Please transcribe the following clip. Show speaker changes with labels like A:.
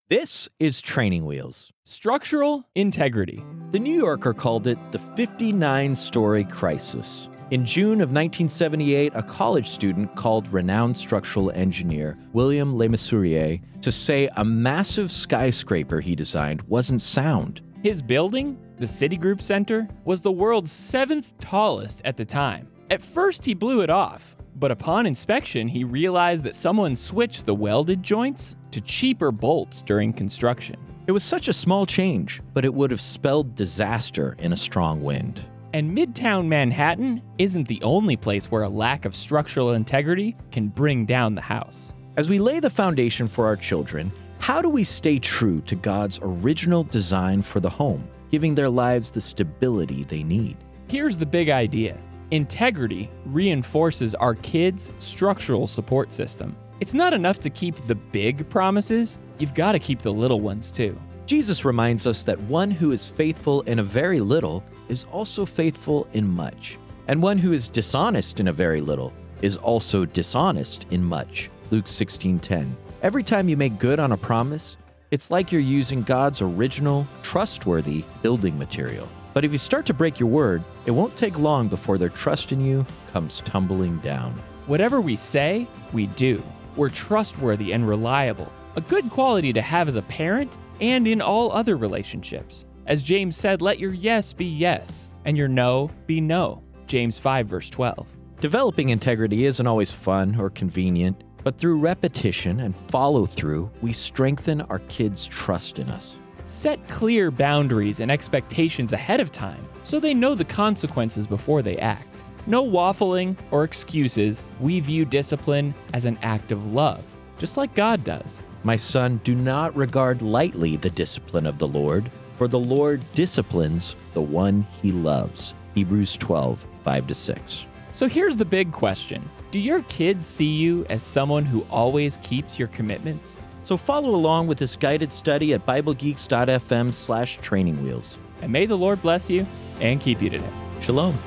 A: This is Training Wheels.
B: Structural integrity.
A: The New Yorker called it the 59-story crisis. In June of 1978, a college student called renowned structural engineer William Le Mesurier to say a massive skyscraper he designed wasn't sound.
B: His building, the Citigroup Center, was the world's 7th tallest at the time. At first, he blew it off, but upon inspection, he realized that someone switched the welded joints to cheaper bolts during construction.
A: It was such a small change, but it would have spelled disaster in a strong wind.
B: And Midtown Manhattan isn't the only place where a lack of structural integrity can bring down the house.
A: As we lay the foundation for our children, how do we stay true to God's original design for the home, giving their lives the stability they need?
B: Here's the big idea. Integrity reinforces our kids' structural support system. It's not enough to keep the big promises, you've got to keep the little ones too.
A: Jesus reminds us that one who is faithful in a very little is also faithful in much, and one who is dishonest in a very little is also dishonest in much. Luke 16:10. Every time you make good on a promise, it's like you're using God's original, trustworthy building material. But if you start to break your word, it won't take long before their trust in you comes tumbling down.
B: Whatever we say, we do. We're trustworthy and reliable, a good quality to have as a parent and in all other relationships. As James said, let your yes be yes, and your no be no. James 5 verse 12.
A: Developing integrity isn't always fun or convenient, but through repetition and follow-through, we strengthen our kids' trust in us.
B: Set clear boundaries and expectations ahead of time so they know the consequences before they act. No waffling or excuses. We view discipline as an act of love, just like God does.
A: My son, do not regard lightly the discipline of the Lord, for the Lord disciplines the one he loves. Hebrews 12, 5-6.
B: So here's the big question. Do your kids see you as someone who always keeps your commitments?
A: So follow along with this guided study at BibleGeeks.fm/trainingwheels.
B: And may the Lord bless you and keep you today.
A: Shalom.